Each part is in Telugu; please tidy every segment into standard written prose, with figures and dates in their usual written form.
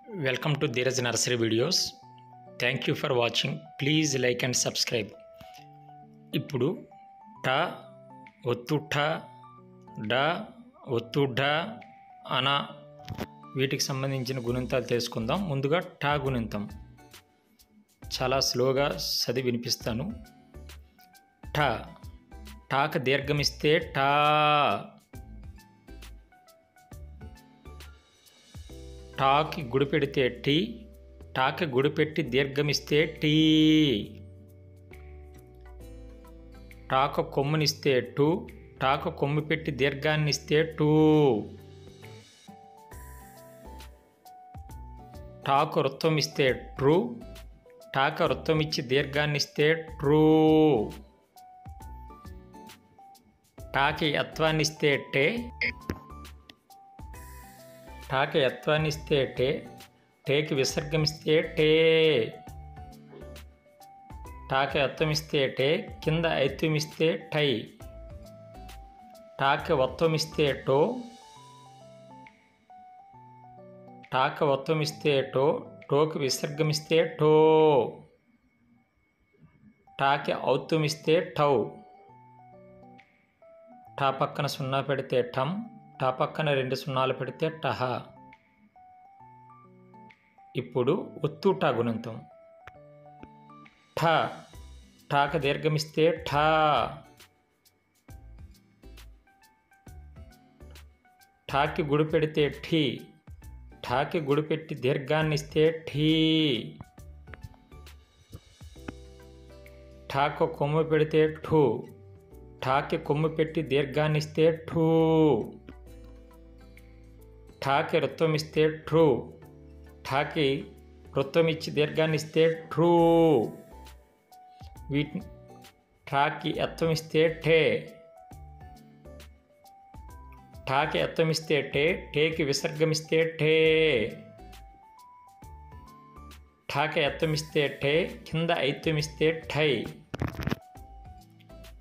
Welcome to Dheeraj Nursery Videos. Thank you for watching. Please like and subscribe. ఇప్పుడు ట ఒత్తు ఠ డ ఒత్తు ఢ అన వీటికి సంబంధించిన గుణింతాలు తెలుసుకుందాం. ముందుగా ఠ గుణింతం చాలా స్లోగా చదివి వినిపిస్తాను. ఠ ఠాకు దీర్ఘమిస్తే ఠా, టాకి గుడి పెడితే టీ, టాకి గుడి పెట్టి దీర్ఘమిస్తే టీ, టాకు కొమ్మునిస్తే టు, టాకు కొమ్ము పెట్టి దీర్ఘాన్నిస్తే టూ, టాకు వృత్తం ఇస్తే ట్రూ, టాక వృత్తం ఇచ్చి దీర్ఘాన్నిస్తే ట్రూ, టాకి యత్వాన్నిస్తే టే, టాకి యత్వాన్నిస్తే టే, టేకి విసర్గమిస్తే టే, టాకి యత్వమిస్తే టే, కింద ఐత్వమిస్తే టై, టాకి వత్వమిస్తే టో, టాకి వత్వమిస్తే టో, టోకి విసర్గమిస్తే టో, టాకి ఔత్వమిస్తే టౌ, టా పక్కన సున్నా పెడితే ఠం, టా పక్కన 2 సున్నాలు పెడితే టహ. ఇప్పుడు ఒత్తు ఠ గుణింతం. ఠ ఠాకు దీర్ఘమిస్తే ఠా, ఠాకి గుడి పెడితే ఠీ, ఠాకి గుడి పెట్టి దీర్ఘాన్నిస్తే ఠీ, ఠాకు కొమ్ము పెడితే ఠూ, ఠాకి కొమ్ము పెట్టి దీర్ఘాన్నిస్తే ఠూ, ఠాకి వృత్వమిస్తే ట్రూ, ఠాకి వృత్వమిచ్చి దీర్ఘాన్నిస్తే ట్రూ, వీటి ఠాకి యత్వమిస్తే ఠే, ఠాకి యత్వమిస్తే టే, టేకి విసర్గమిస్తే ఠే, ఠాకి యత్వమిస్తే ఠే, కింద ఐత్వమిస్తే ఠై,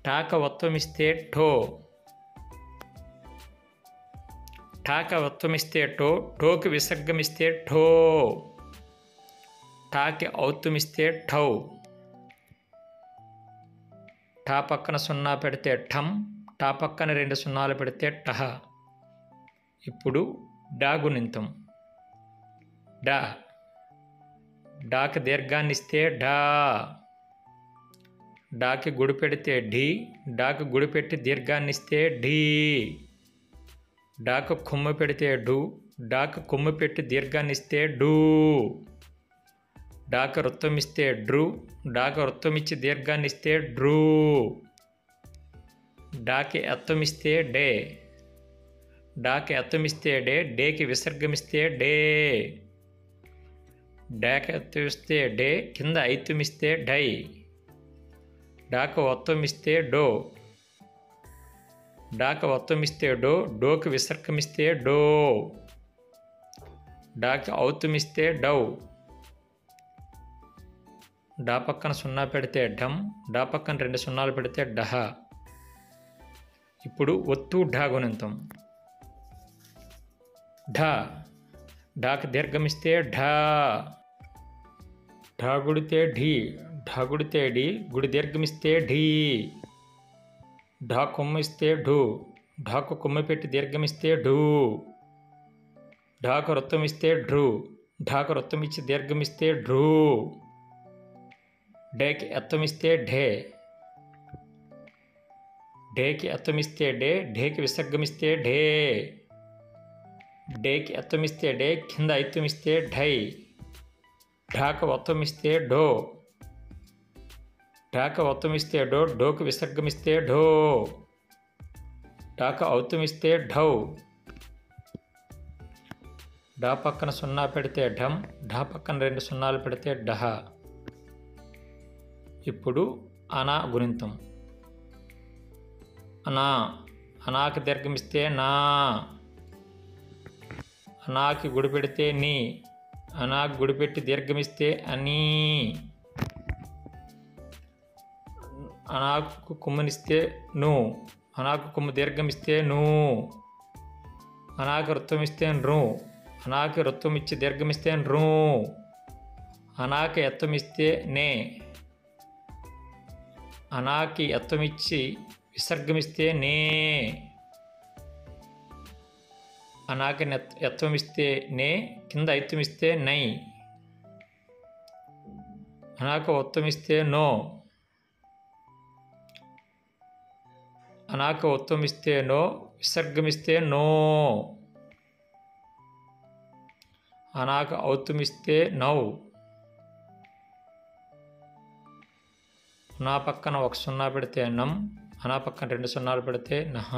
ఠాక వత్వమిస్తే ఠో, ఠాక వత్వమిస్తే టో, టోకి విసర్గమిస్తే ఠో, ఠాకి ఔత్వమిస్తే ఠౌ, ఠా పక్కన సున్నా పెడితే ఠం, టా పక్కన 2 సున్నాలు పెడితే టహ. ఇప్పుడు డా గుణింతం. డా డాకి దీర్ఘాన్నిస్తే డా, డాకి గుడి పెడితే ఢీ, డాకి గుడి పెట్టి దీర్ఘాన్నిస్తే ఢీ, డాకు కొమ్ము పెడితే డు, డాకు కొమ్ము పెట్టి దీర్ఘాన్నిస్తే డూ, డాకు వృత్వమిస్తే డ్రు, డాకు వృత్వమిచ్చి దీర్ఘాన్నిస్తే డ్రూ, డాకి యత్వమిస్తే డే, డాకి యత్వమిస్తే డే, డేకి విసర్గమిస్తే డే, డాకి యత్వమిస్తే డే, కింద ఐత్వమిస్తే డై, డాకు వత్వమిస్తే డో, డాకు వత్వమిస్తే డో, డోకి విసర్గమిస్తే డో, డాకి ఔత్వమిస్తే డౌ, డా పక్కన సున్నా పెడితే ఢం, డా పక్కన 2 సున్నాలు పెడితే డహ. ఇప్పుడు ఒత్తు ఢ గుణింతం. ఢ ఢాకి దీర్ఘమిస్తే ఢా, ఢా గుడితే ఢీ, ఢా గుడితే ఢీ, గుడి దీర్ఘమిస్తే ఢీ, ఢా కొమ్ము ఇస్తే ఢూ, ఢాకు కొమ్ము పెట్టి దీర్ఘమిస్తే ఢూ, ఢాకు వృత్వమిస్తే ఢ్రూ, ఢాకు వృత్వమిచ్చి దీర్ఘమిస్తే ఢ్రూ, డేకి యత్వమిస్తే ఢే, ఢేకి యత్వమిస్తే డే, ఢేకి విసర్గమిస్తే ఢే, డేకి యత్వమిస్తే డే, కింద ఐత్వమిస్తే ఢై, ఢాకు వత్వమిస్తే ఢో, ఢాకు వత్వమిస్తే డో, డోకు విసర్గమిస్తే ఢో, ఢాకు ఔత్వమిస్తే ఢౌ, డా పక్కన సున్నా పెడితే ఢం, ఢా పక్కన 2 సున్నాలు పెడితే డహ. ఇప్పుడు అనా గుణింతం. అనా అనాకి దీర్ఘమిస్తే నా, అనాకి గుడి పెడితే నీ, అనాకి గుడి పెట్టి దీర్ఘమిస్తే అని, అనాకు కొమ్మునిస్తే ను, అనాకు కొమ్ము దీర్ఘమిస్తే ను, అనాకు వృత్వమిస్తే నృ, అనాకి రొత్వం ఇచ్చి దీర్ఘమిస్తే నృ. అనాకి ఎత్వం ఇస్తే నే. అనాకి ఎత్వం ఇచ్చి విసర్గమిస్తే నే. అనాకి ఎత్వం ఇస్తే నే, కింద ఐత్వం ఇస్తే నై. అనాక ఒత్తం ఇస్తే నో. అనాక ఒత్తం ఇస్తే నో, విసర్గమిస్తే నో. అనాక ఔత్తం ఇస్తే నౌ. నా పక్కన ఒక సున్నా పెడితే నం, అనా పక్కన 2 సున్నాలు పెడితే నహ.